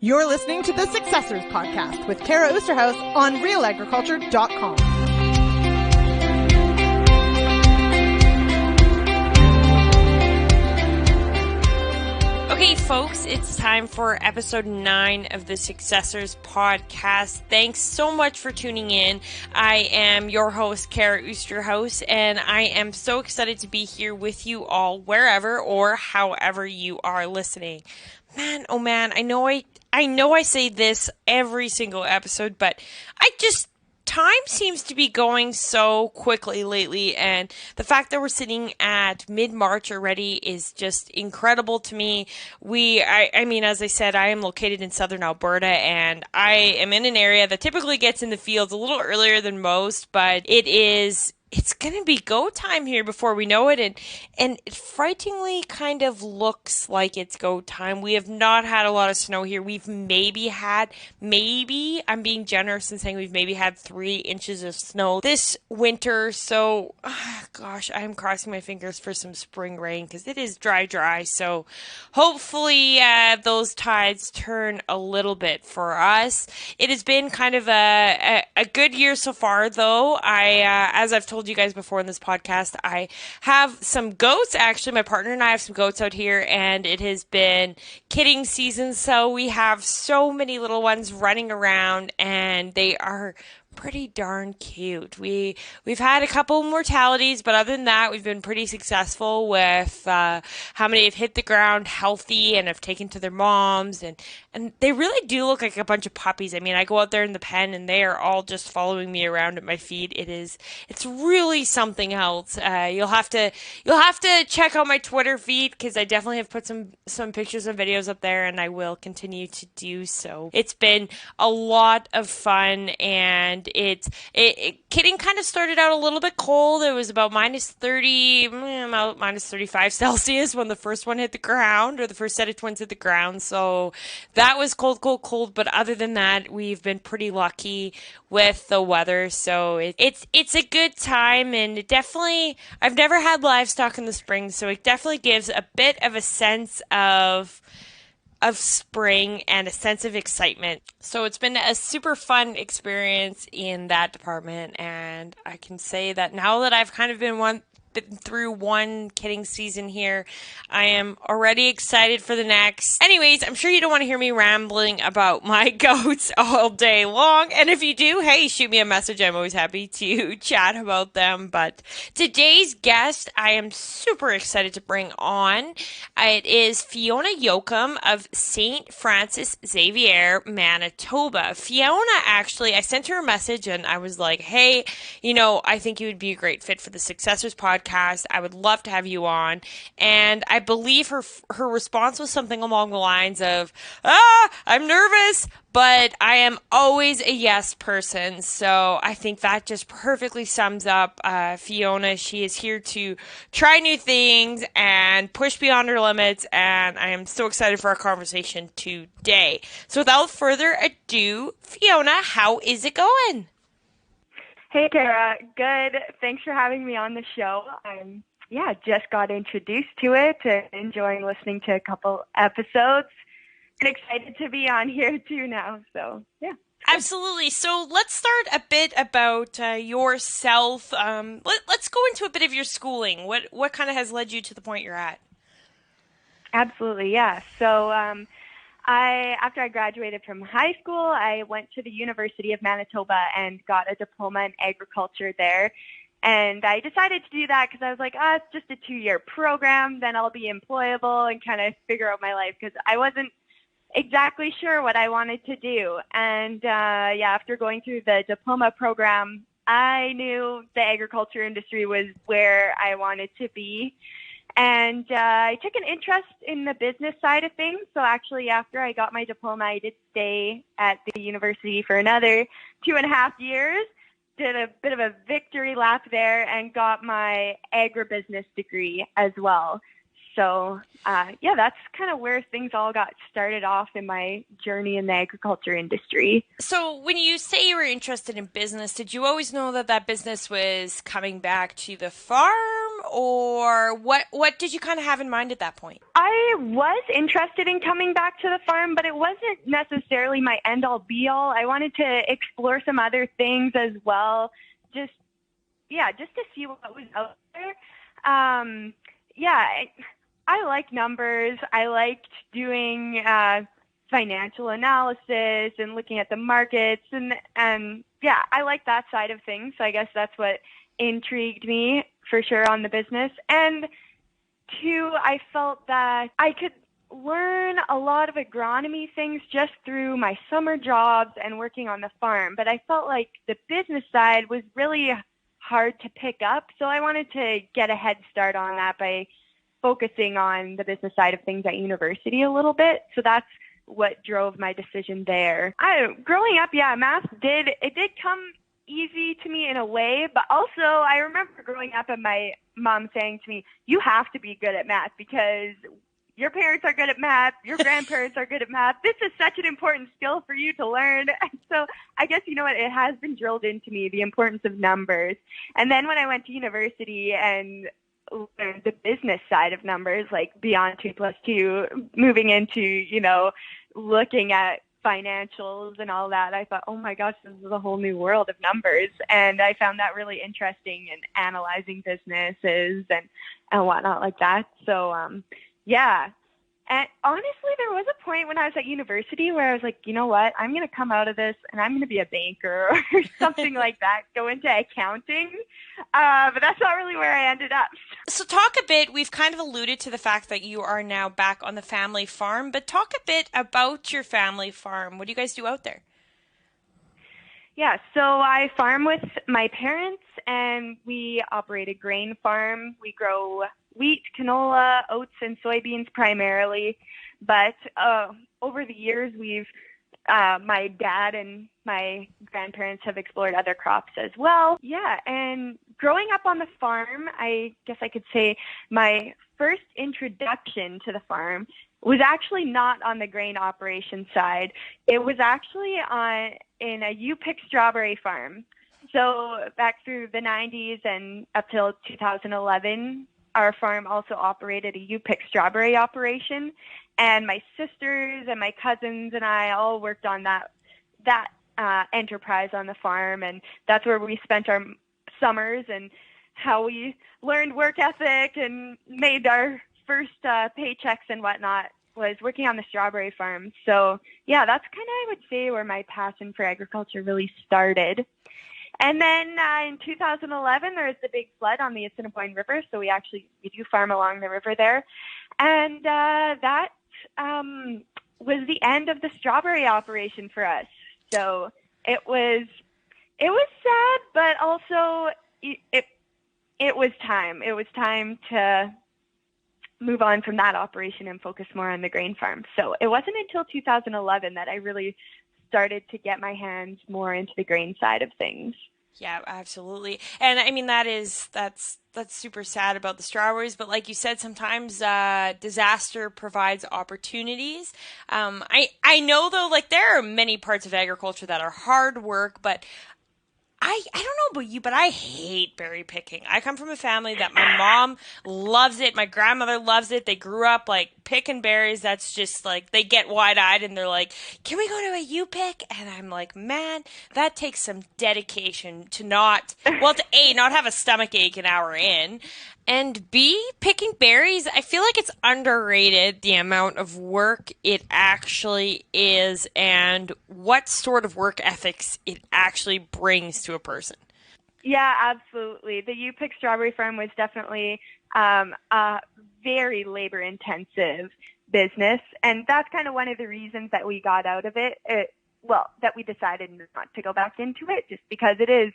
You're listening to the Successors podcast with Tara Oosterhuis on RealAgriculture.com. Okay, folks, it's time for episode 9 of the Successors podcast. Thanks so much for tuning in. I am your host, Tara Oosterhuis, and I am so excited to be here with you all, wherever or however you are listening. Man, oh man, I know I say this every single episode, but time seems to be going so quickly lately, and the fact that we're sitting at mid-March already is just incredible to me. I mean, as I said, I am located in southern Alberta, and I am in an area that typically gets in the fields a little earlier than most, but it's going to be go time here before we know it, and it frighteningly kind of looks like it's go time. We have not had a lot of snow here. We've I'm being generous in saying we've maybe had 3 inches of snow this winter, so, gosh, I'm crossing my fingers for some spring rain, because it is dry, so hopefully those tides turn a little bit for us. It has been kind of a good year so far, though. As I've told you guys before in this podcast, I have some goats. Actually, my partner and I have some goats out here, and it has been kidding season, so we have so many little ones running around, and they are pretty darn cute. We've had a couple mortalities, but other than that, we've been pretty successful with how many have hit the ground healthy and have taken to their moms, and they really do look like a bunch of puppies. I mean, I go out there in the pen, and they are all just following me around at my feet. It's really something else. You'll have to check out my Twitter feed, because I definitely have put some pictures and videos up there, and I will continue to do so. It's been a lot of fun, and kidding kind of started out a little bit cold. It was about minus 35 Celsius when the first one hit the ground, or the first set of twins hit the ground. So that was cold. But other than that, we've been pretty lucky with the weather. So it's a good time, and I've never had livestock in the spring, so it definitely gives a bit of a sense of spring and a sense of excitement. So it's been a super fun experience in that department, and I can say that now that I've kind of been through one kidding season here, I am already excited for the next. Anyways, I'm sure you don't want to hear me rambling about my goats all day long, and if you do, hey, shoot me a message. I'm always happy to chat about them. But today's guest, I am super excited to bring on. It is Fiona Jochum of Saint François Xavier, Manitoba. Fiona, actually, I sent her a message, and I was like, hey, I think you would be a great fit for the Successors podcast. I would love to have you on. And I believe her response was something along the lines of, I'm nervous, but I am always a yes person. So I think that just perfectly sums up Fiona. She is here to try new things and push beyond her limits, and I am so excited for our conversation today. So without further ado, Fiona, how is it going? Hey, Tara. Good. Thanks for having me on the show. Just got introduced to it and enjoying listening to a couple episodes. And excited to be on here too now. So, yeah. Absolutely. So let's start a bit about yourself. Let's go into a bit of your schooling. What kind of has led you to the point you're at? Absolutely, yeah. So after I graduated from high school, I went to the University of Manitoba and got a diploma in agriculture there. And I decided to do that because I was like, it's just a 2-year program, then I'll be employable and kind of figure out my life, because I wasn't exactly sure what I wanted to do. And after going through the diploma program, I knew the agriculture industry was where I wanted to be. And I took an interest in the business side of things. So actually, after I got my diploma, I did stay at the university for another 2.5 years, did a bit of a victory lap there, and got my agribusiness degree as well. So, that's kind of where things all got started off in my journey in the agriculture industry. So when you say you were interested in business, did you always know that business was coming back to the farm, or what did you kind of have in mind at that point? I was interested in coming back to the farm, but it wasn't necessarily my end-all be-all. I wanted to explore some other things as well, just to see what was out there. I like numbers. I liked doing financial analysis and looking at the markets, and I like that side of things. So I guess that's what intrigued me for sure on the business. And two, I felt that I could learn a lot of agronomy things just through my summer jobs and working on the farm. But I felt like the business side was really hard to pick up. So I wanted to get a head start on that by focusing on the business side of things at university a little bit. So that's what drove my decision there. Growing up, math did come easy to me in a way, but also I remember growing up and my mom saying to me, you have to be good at math because your parents are good at math, your grandparents are good at math. This is such an important skill for you to learn. So I guess, you know what, it has been drilled into me, the importance of numbers. And then when I went to university and learned the business side of numbers, like beyond 2 + 2, moving into, looking at financials and all that, I thought, oh my gosh, this is a whole new world of numbers. And I found that really interesting in analyzing businesses and whatnot like that. So, And honestly, there was a point when I was at university where I was like, you know what, I'm going to come out of this and I'm going to be a banker or something like that, go into accounting. But that's not really where I ended up. So talk a bit, we've kind of alluded to the fact that you are now back on the family farm, but talk a bit about your family farm. What do you guys do out there? Yeah, so I farm with my parents and we operate a grain farm. We grow wheat, canola, oats, and soybeans primarily. But over the years, my dad and my grandparents have explored other crops as well. Yeah, and growing up on the farm, I guess I could say my first introduction to the farm was actually not on the grain operation side. It was actually in a U-pick strawberry farm. So back through the 90s and up till 2011, our farm also operated a U-pick strawberry operation, and my sisters and my cousins and I all worked on that enterprise on the farm, and that's where we spent our summers and how we learned work ethic and made our first paychecks and whatnot was working on the strawberry farm. So yeah, that's kind of, I would say, where my passion for agriculture really started. And then in 2011, there was the big flood on the Assiniboine River, so we do farm along the river there. And that was the end of the strawberry operation for us. So it was sad, but also it was time. It was time to move on from that operation and focus more on the grain farm. So it wasn't until 2011 that I really started to get my hands more into the grain side of things. Yeah, absolutely. And I mean, that's super sad about the strawberries, but like you said, sometimes disaster provides opportunities. I know though, like there are many parts of agriculture that are hard work, but I don't know about you, but I hate berry picking. I come from a family that my mom loves it. My grandmother loves it. They grew up like picking berries. That's just like, they get wide-eyed and they're like, can we go to a U-pick? And I'm like, man, that takes some dedication to not have a stomach ache an hour in. And B, picking berries, I feel like it's underrated the amount of work it actually is and what sort of work ethics it actually brings to a person. Yeah, absolutely. The U-pick strawberry farm was definitely a very labor-intensive business, and that's kind of one of the reasons that we got out of it. That we decided not to go back into it, just because it is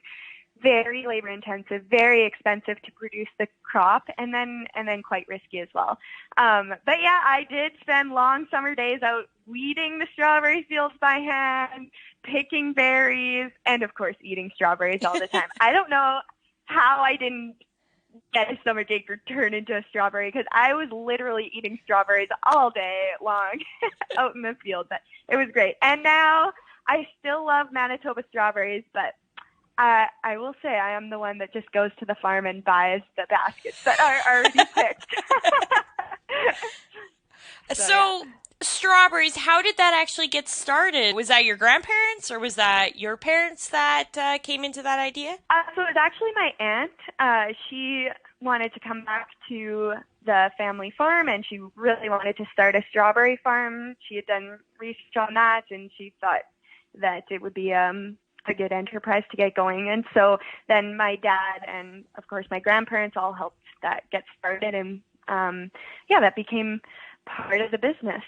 very labor intensive, very expensive to produce the crop, and then quite risky as well. But yeah, I did spend long summer days out weeding the strawberry fields by hand, picking berries, and of course eating strawberries all the time. I don't know how I didn't get a stomachache or turn into a strawberry, because I was literally eating strawberries all day long out in the field. But it was great. And now I still love Manitoba strawberries, but I will say I am the one that just goes to the farm and buys the baskets that are already picked. So yeah. strawberries, how did that actually get started? Was that your grandparents or was that your parents that came into that idea? So it was actually my aunt. She wanted to come back to the family farm, and she really wanted to start a strawberry farm. She had done research on that, and she thought that it would be a good enterprise to get going. And so then my dad and, of course, my grandparents all helped that get started. And, that became part of the business.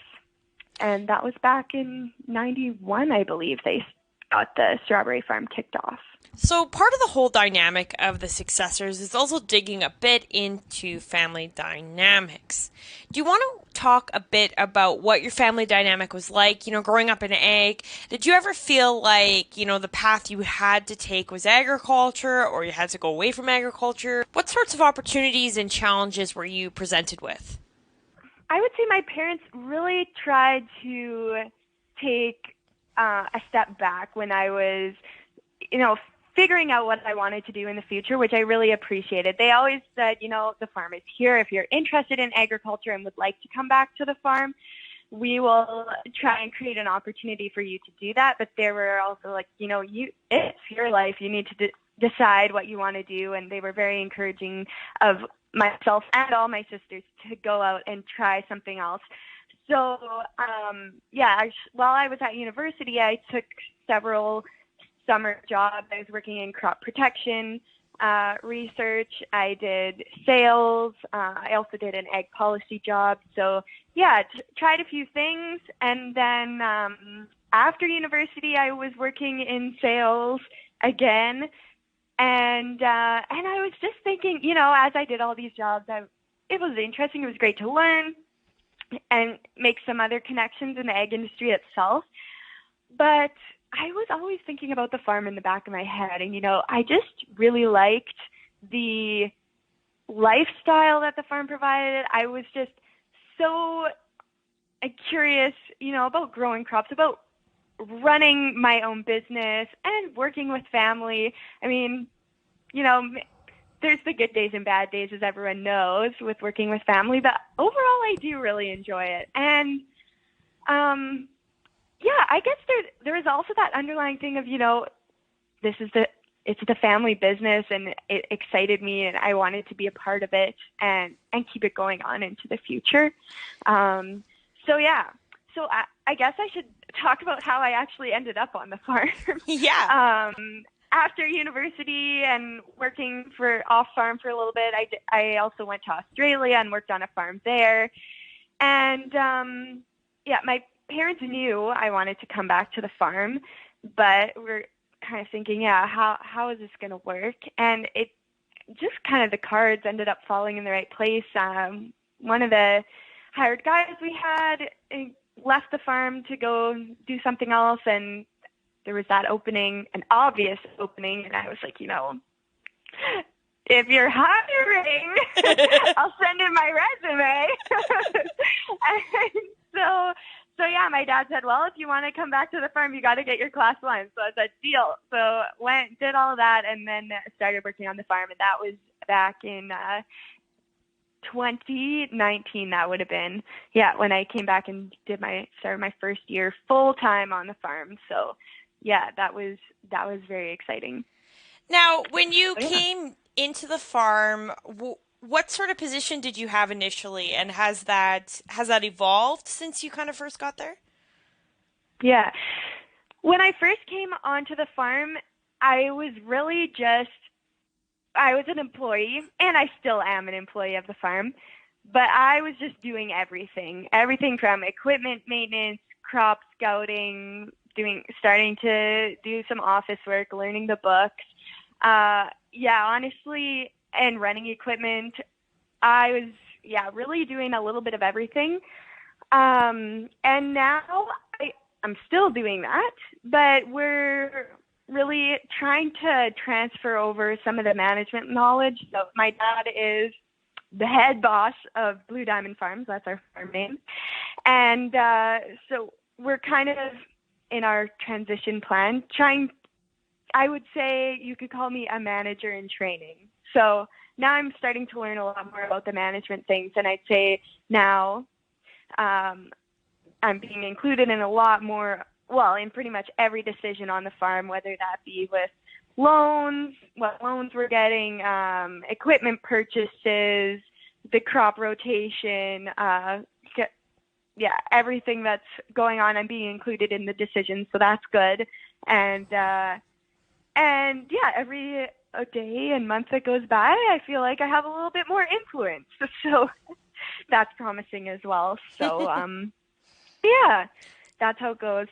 And that was back in 91, I believe, they got the strawberry farm kicked off. So part of the whole dynamic of the Successors is also digging a bit into family dynamics. Do you want to talk a bit about what your family dynamic was like, growing up in ag? Did you ever feel like, the path you had to take was agriculture, or you had to go away from agriculture? What sorts of opportunities and challenges were you presented with? I would say my parents really tried to take a step back when I was, figuring out what I wanted to do in the future, which I really appreciated. They always said, the farm is here. If you're interested in agriculture and would like to come back to the farm, we will try and create an opportunity for you to do that. But they were also like, it's your life. You need to decide what you want to do. And they were very encouraging of myself and all my sisters to go out and try something else. So, while I was at university, I took several summer jobs. I was working in crop protection research. I did sales. I also did an ag policy job. So, tried a few things. And then after university, I was working in sales again. And I was just thinking, as I did all these jobs, it was interesting. It was great to learn and make some other connections in the ag industry itself. But I was always thinking about the farm in the back of my head. And, I just really liked the lifestyle that the farm provided. I was just so curious, about growing crops, about running my own business and working with family. I mean, there's the good days and bad days, as everyone knows, with working with family, but overall I do really enjoy it. And I guess there is also that underlying thing of, it's the family business, and it excited me, and I wanted to be a part of it and keep it going on into the future. So I guess I should talk about how I actually ended up on the farm. Yeah. After university and working off farm for a little bit, I also went to Australia and worked on a farm there. And my parents knew I wanted to come back to the farm, but we're kind of thinking, how is this going to work? And it just kind of, the cards ended up falling in the right place. One of the hired guys we had left the farm to go do something else, and there was that opening, an obvious opening, and I was like, if you're hiring, I'll send in my resume. And my dad said, well, if you want to come back to the farm, you got to get your class 1. So I said, deal. So went, did all that, and then started working on the farm, and that was back in 2019. That would have been, when I came back and started my first year full time on the farm. So that was very exciting. Now, when you came into the farm, what sort of position did you have initially, and has that evolved since you kind of first got there? Yeah. When I first came onto the farm, I was really I was an employee, and I still am an employee of the farm, but I was just doing everything from equipment maintenance, crop scouting, starting to do some office work, learning the books. Honestly, and running equipment, I was, really doing a little bit of everything. And now I'm still doing that, but we're really trying to transfer over some of the management knowledge. So my dad is the head boss of Blue Diamond Farms. That's our farm name. And so we're kind of in our transition plan, trying I would say you could call me a manager in training. So now I'm starting to learn a lot more about the management things, and I'd say now I'm being included in a lot more, well, in pretty much every decision on the farm, whether that be with loans, what loans we're getting, equipment purchases, the crop rotation, everything that's going on, I'm being included in the decisions, so that's good. And every day and month that goes by, I feel like I have a little bit more influence. So that's promising as well. So, that's how it goes.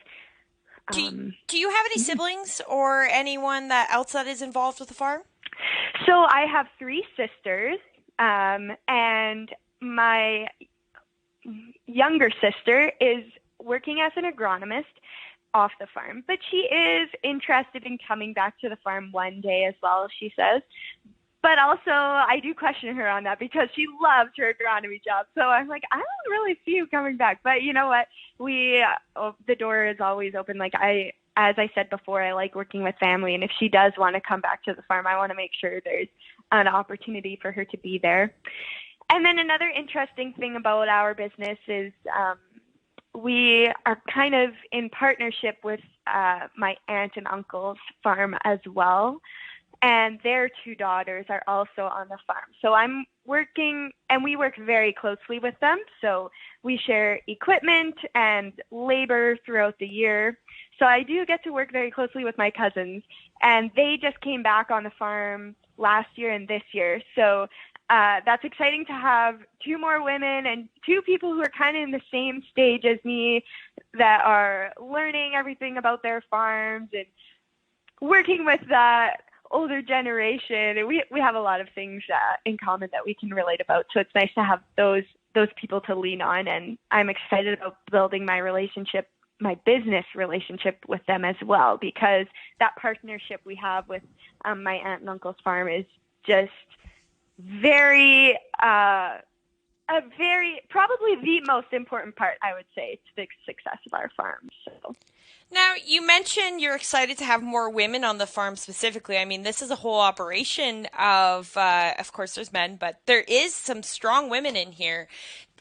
Do you have any siblings or anyone else that is involved with the farm? So I have 3 sisters, and my younger sister is working as an agronomist off the farm, but she is interested in coming back to the farm one day as well, she says. But also, I do question her on that because she loves her agronomy job. So I'm like, I don't really see you coming back. But you know what? The door is always open. Like as I said before, I like working with family. And if she does want to come back to the farm, I want to make sure there's an opportunity for her to be there. And then another interesting thing about our business is we are kind of in partnership with my aunt and uncle's farm as well. And their 2 daughters are also on the farm. So I'm working, and we work very closely with them. So we share equipment and labor throughout the year. So I do get to work very closely with my cousins. And they just came back on the farm last year and this year. So that's exciting to have 2 more women and 2 people who are kind of in the same stage as me that are learning everything about their farms and working with that older generation. And we have a lot of things in common that we can relate about. So it's nice to have those people to lean on. And I'm excited about building my business relationship with them as well, because that partnership we have with my aunt and uncle's farm is just very, probably the most important part, I would say, to the success of our farm. So. Now, you mentioned you're excited to have more women on the farm specifically. I mean, this is a whole operation of course, there's men, but there is some strong women in here.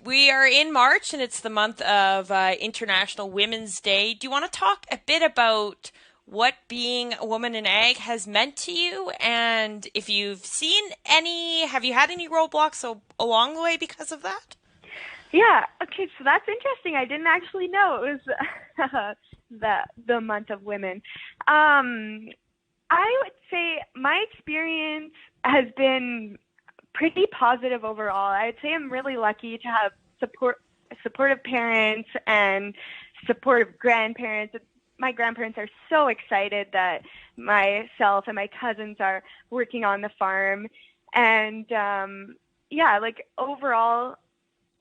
We are in March, and it's the month of International Women's Day. Do you want to talk a bit about what being a woman in ag has meant to you? And if you've have you had any roadblocks along the way because of that? Yeah. Okay. So that's interesting. I didn't actually know it was the month of women. I would say my experience has been pretty positive overall. I'd say I'm really lucky to have supportive parents and supportive grandparents. My grandparents are so excited that myself and my cousins are working on the farm. And overall,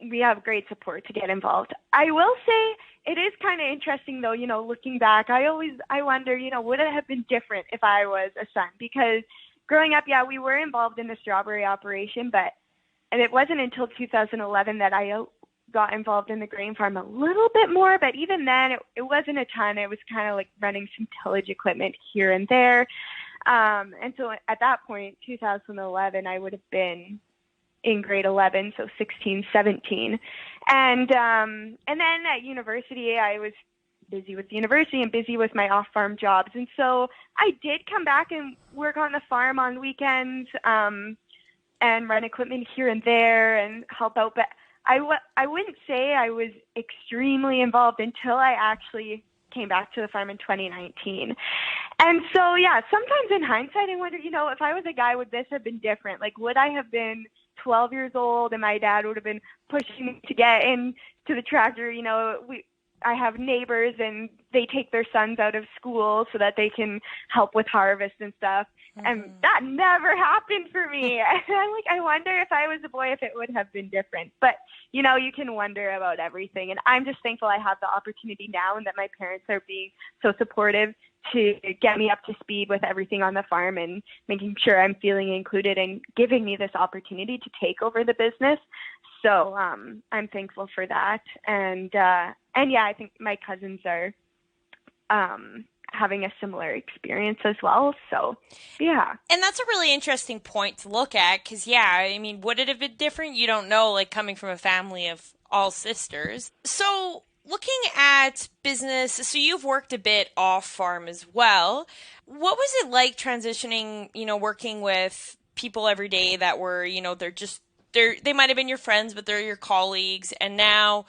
we have great support to get involved. I will say it is kind of interesting, though, looking back, I wonder, would it have been different if I was a son? Because growing up, we were involved in the strawberry operation, and it wasn't until 2011 that I got involved in the grain farm a little bit more. But even then, it wasn't a ton. It was kind of like running some tillage equipment here and there. And so at that point, 2011, I would have been in grade 11, so 16, 17. And then at university, I was busy with university and busy with my off-farm jobs. And so I did come back and work on the farm on weekends and run equipment here and there and help out. But I wouldn't say I was extremely involved until I actually came back to the farm in 2019. And so, sometimes in hindsight, I wonder, if I was a guy, would this have been different? Like, would I have been 12 years old and my dad would have been pushing me to get into the tractor? I have neighbors and they take their sons out of school so that they can help with harvest and stuff. Mm-hmm. And that never happened for me. And I wonder if I was a boy, if it would have been different. But, you can wonder about everything. And I'm just thankful I have the opportunity now and that my parents are being so supportive to get me up to speed with everything on the farm and making sure I'm feeling included and giving me this opportunity to take over the business. So I'm thankful for that. And I think my cousins are having a similar experience as well. So, yeah. And that's a really interesting point to look at because, yeah, I mean, would it have been different? You don't know, like coming from a family of all sisters. So, looking at business, so you've worked a bit off farm as well. What was it like transitioning, working with people every day that were, they might have been your friends, but they're your colleagues, and now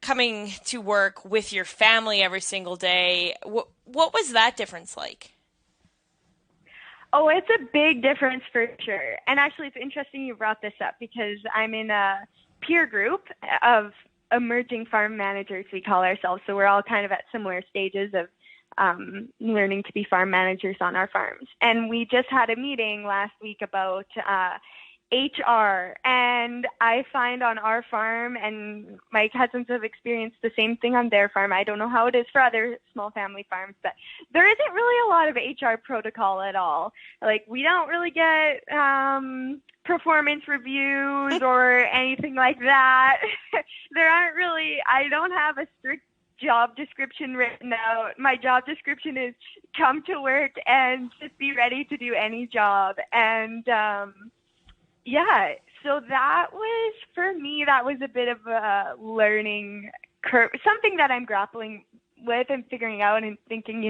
coming to work with your family every single day? What was that difference like? Oh, it's a big difference for sure. And actually, it's interesting you brought this up because I'm in a peer group of emerging farm managers, we call ourselves. So we're all kind of at similar stages of learning to be farm managers on our farms. And we just had a meeting last week about HR, and I find on our farm, and my cousins have experienced the same thing on their farm. I don't know how it is for other small family farms, but there isn't really a lot of HR protocol at all. Like, we don't really get performance reviews or anything like that. There aren't really, I don't have a strict job description written out. My job description is come to work and just be ready to do any job. And yeah, so that was, for me, that was a bit of a learning curve, something that I'm grappling with and figuring out and thinking,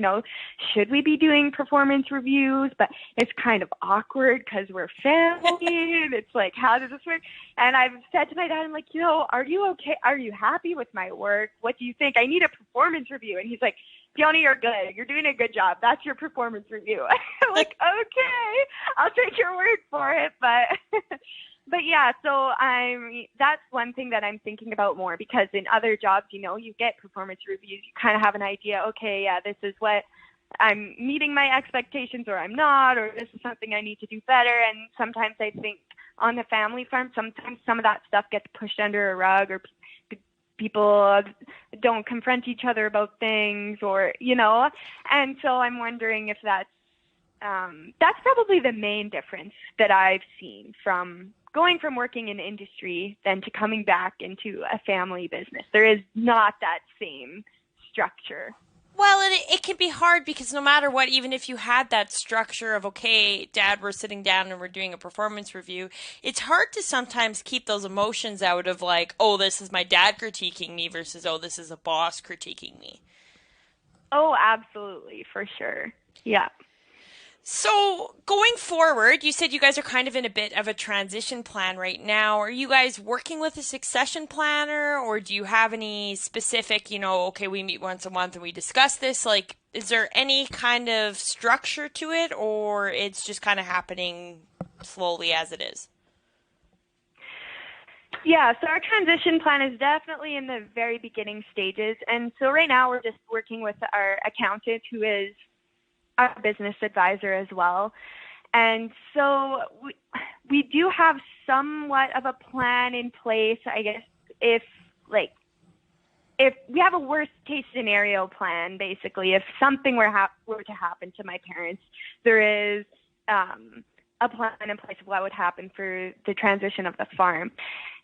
should we be doing performance reviews? But it's kind of awkward because we're family and it's like, how does this work? And I've said to my dad, I'm like, are you okay? Are you happy with my work? What do you think? I need a performance review. And he's like, Fiona, you're good. You're doing a good job. That's your performance review. I'm like, okay, I'll take your word for it. But yeah, so that's one thing that I'm thinking about more, because in other jobs, you get performance reviews. You kind of have an idea, okay, yeah, this is what I'm meeting my expectations or I'm not, or this is something I need to do better. And sometimes I think on the family farm, sometimes some of that stuff gets pushed under a rug, or people don't confront each other about things, or, and so I'm wondering if that's probably the main difference that I've seen from going from working in industry then to coming back into a family business. There is not that same structure. Well, it can be hard because no matter what, even if you had that structure of, okay, Dad, we're sitting down and we're doing a performance review, it's hard to sometimes keep those emotions out of like, oh, this is my dad critiquing me versus, oh, this is a boss critiquing me. Oh, absolutely, for sure. Yeah. So going forward, you said you guys are kind of in a bit of a transition plan right now. Are you guys working with a succession planner, or do you have any specific, okay, we meet once a month and we discuss this? Like, is there any kind of structure to it, or it's just kind of happening slowly as it is? Yeah, so our transition plan is definitely in the very beginning stages. And so right now we're just working with our accountant, who is our business advisor as well. And so we do have somewhat of a plan in place, I guess, if we have a worst case scenario plan, basically, if something were to happen to my parents, there is a plan in place of what would happen for the transition of the farm.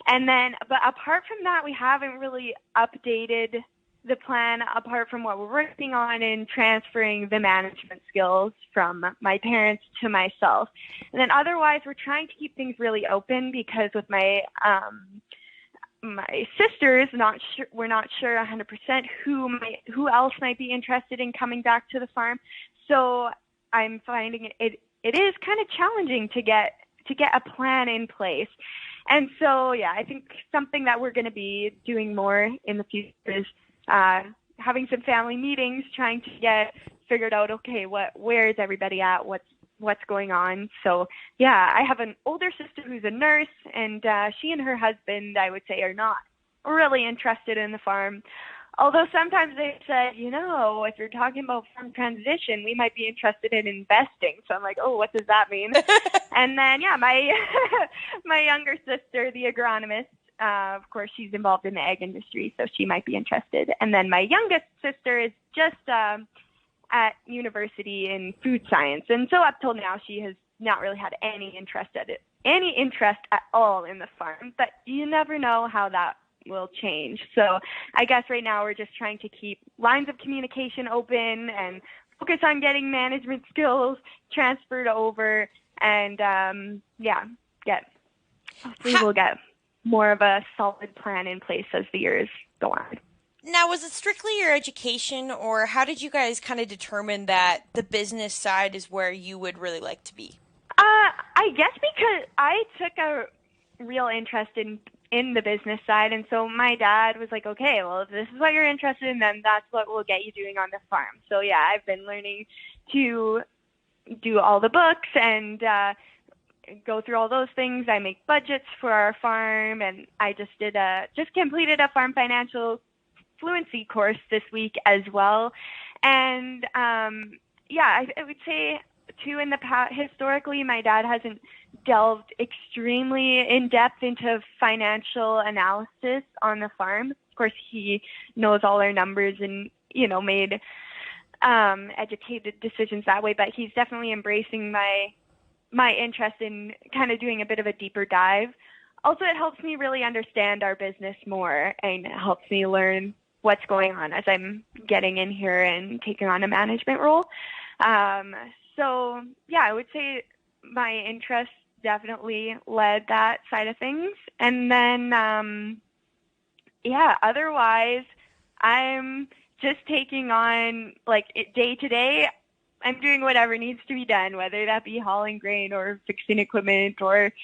And then, but apart from that, we haven't really updated the plan apart from what we're working on in transferring the management skills from my parents to myself. And then otherwise, we're trying to keep things really open, because with my sisters, we're not sure 100% who else might be interested in coming back to the farm. So I'm finding it is kind of challenging to get a plan in place. And so, yeah, I think something that we're going to be doing more in the future is having some family meetings, trying to get figured out, okay, where is everybody at? What's going on? So yeah, I have an older sister who's a nurse, and she and her husband, I would say, are not really interested in the farm. Although sometimes they said, if you're talking about farm transition, we might be interested in investing. So I'm like, oh, what does that mean? And then, yeah, my younger sister, the agronomist, of course, she's involved in the egg industry, so she might be interested. And then my youngest sister is just at university in food science. And so up till now, she has not really had any interest at all in the farm. But you never know how that will change. So I guess right now we're just trying to keep lines of communication open and focus on getting management skills transferred over, and hopefully we'll get more of a solid plan in place as the years go on. Now, was it strictly your education, or how did you guys kind of determine that the business side is where you would really like to be? I guess because I took a real interest in the business side, and so my dad was like, okay, well, if this is what you're interested in, then that's what we'll get you doing on the farm. So yeah, I've been learning to do all the books and go through all those things. I make budgets for our farm, and I just completed a farm financial fluency course this week as well. And I would say too, in the past, historically, my dad hasn't delved extremely in depth into financial analysis on the farm. Of course, he knows all our numbers and made educated decisions that way, but he's definitely embracing my interest in kind of doing a bit of a deeper dive. Also, it helps me really understand our business more, and it helps me learn what's going on as I'm getting in here and taking on a management role. So yeah, I would say my interest definitely led that side of things. And then, otherwise I'm just taking on day to day. I'm doing whatever needs to be done, whether that be hauling grain or fixing equipment or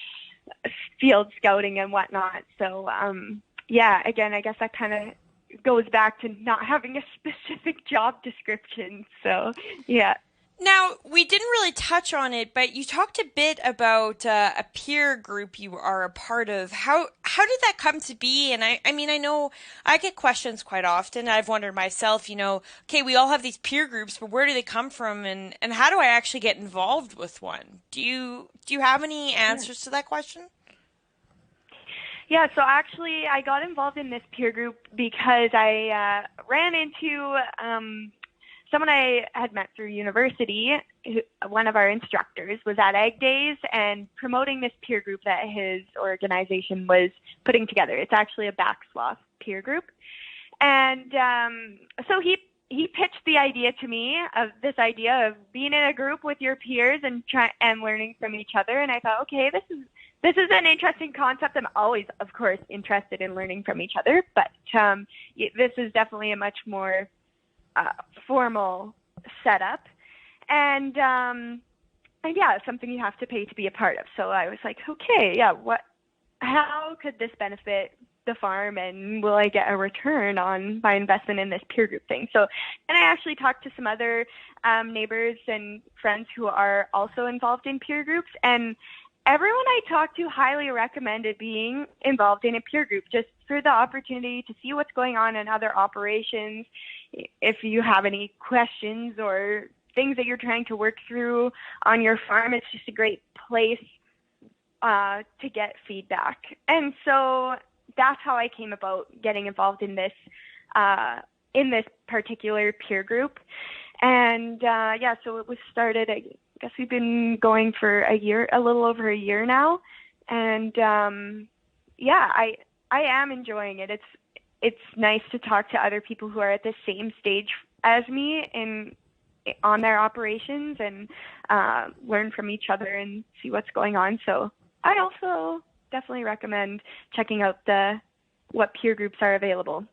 field scouting and whatnot. So, again, I guess that kind of goes back to not having a specific job description. So, yeah. Now, we didn't really touch on it, but you talked a bit about a peer group you are a part of. How did that come to be? And I mean, I know I get questions quite often. I've wondered myself, okay, we all have these peer groups, but where do they come from? And how do I actually get involved with one? Do you have any answers to that question? Yeah, so actually I got involved in this peer group because I ran into someone I had met through university. One of our instructors was at Ag Days and promoting this peer group that his organization was putting together. It's actually a backswath peer group. And so he pitched the idea to me of this idea of being in a group with your peers and learning from each other. And I thought, okay, this is an interesting concept. I'm always, of course, interested in learning from each other, but this is definitely a much more formal setup, and something you have to pay to be a part of. So I was like, okay, how could this benefit the farm, and will I get a return on my investment in this peer group thing? So, and I actually talked to some other neighbors and friends who are also involved in peer groups, and everyone I talked to highly recommended being involved in a peer group just for the opportunity to see what's going on in other operations. If you have any questions or things that you're trying to work through on your farm, it's just a great place to get feedback. And so that's how I came about getting involved in this particular peer group. And so it was started, I guess we've been going for a little over a year now. And I am enjoying it. It's nice to talk to other people who are at the same stage as me on their operations and learn from each other and see what's going on. So I also definitely recommend checking out what peer groups are available.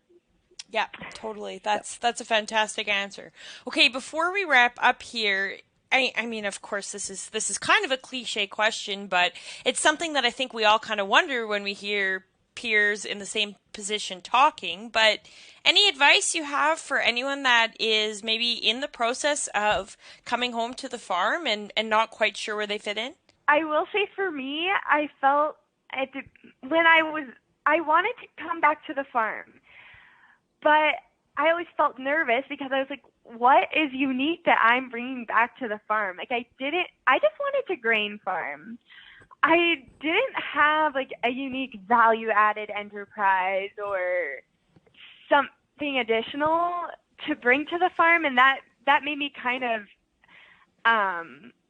Yeah, totally. That's a fantastic answer. Okay, before we wrap up here, I mean, of course, this is kind of a cliche question, but it's something that I think we all kind of wonder when we hear peers in the same position talking. But any advice you have for anyone that is maybe in the process of coming home to the farm and not quite sure where they fit in? I will say for me, I felt when I wanted to come back to the farm, but I always felt nervous because I was like, what is unique that I'm bringing back to the farm? I just wanted to grain farm. I didn't have a unique value-added enterprise or something additional to bring to the farm, and that made me kind of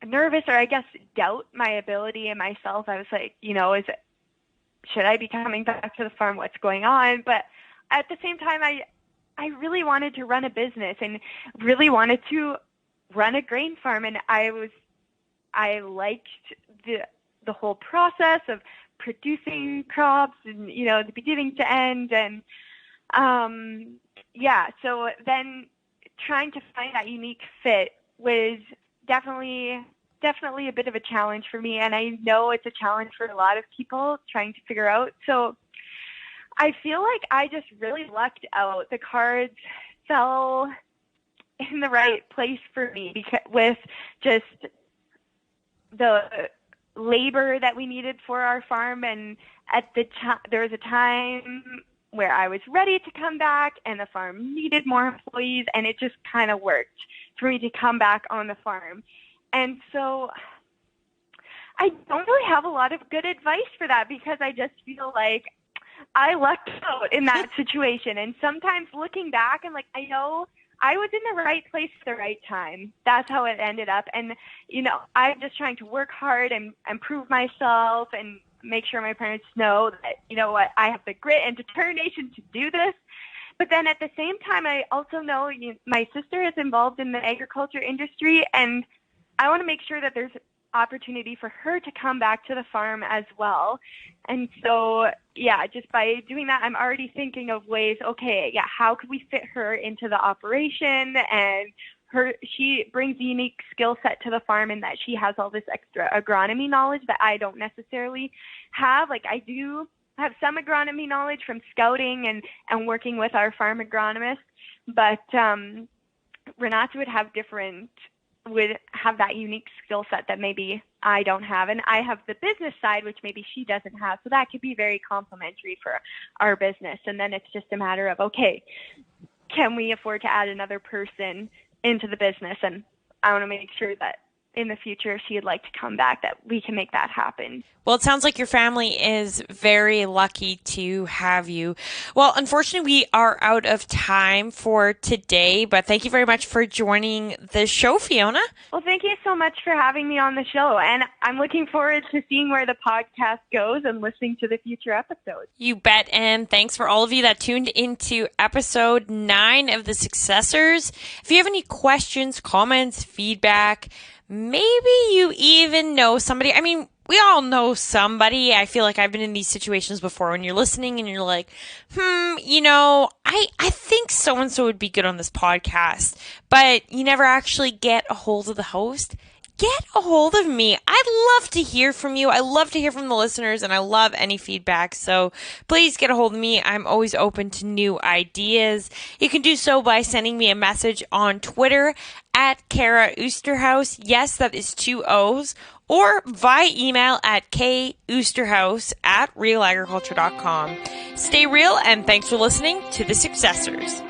nervous, or I guess doubt my ability in myself. I was like, should I be coming back to the farm? What's going on? But at the same time, I really wanted to run a business and really wanted to run a grain farm, and I liked the whole process of producing crops and, the beginning to end. And, so then trying to find that unique fit was definitely a bit of a challenge for me. And I know it's a challenge for a lot of people trying to figure out. So I feel like I just really lucked out. The cards fell in the right place for me because with just the labor that we needed for our farm. And at the time, there was a time where I was ready to come back and the farm needed more employees, and it just kind of worked for me to come back on the farm. And so I don't really have a lot of good advice for that because I just feel like I lucked out in that situation. And sometimes looking back, I'm like, I know I was in the right place at the right time. That's how it ended up. And, I'm just trying to work hard and prove myself and make sure my parents know that, I have the grit and determination to do this. But then at the same time, I also know my sister is involved in the agriculture industry, and I want to make sure that there's opportunity for her to come back to the farm as well. And so, just by doing that, I'm already thinking of ways, how could we fit her into the operation? And she brings a unique skill set to the farm in that she has all this extra agronomy knowledge that I don't necessarily have. Like, I do have some agronomy knowledge from scouting and working with our farm agronomist, but Renata would have that unique skill set that maybe I don't have. And I have the business side, which maybe she doesn't have. So that could be very complementary for our business. And then it's just a matter of, can we afford to add another person into the business? And I want to make sure that in the future, if she'd like to come back, that we can make that happen. Well, it sounds like your family is very lucky to have you. Well, unfortunately, we are out of time for today, but thank you very much for joining the show, Fiona. Well, thank you so much for having me on the show, and I'm looking forward to seeing where the podcast goes and listening to the future episodes. You bet, and thanks for all of you that tuned into episode 9 of the Successors. If you have any questions, comments, feedback, maybe you even know somebody. I mean, we all know somebody. I feel like I've been in these situations before when you're listening and you're like, I think so-and-so would be good on this podcast, but you never actually get a hold of the host. Get a hold of me. I'd love to hear from you. I love to hear from the listeners, and I love any feedback. So please get a hold of me. I'm always open to new ideas. You can do so by sending me a message on Twitter at Kara Oosterhuis. Yes, that is 2 O's. Or via email at koosterhuis@realagriculture.com. Stay real, and thanks for listening to The Successors.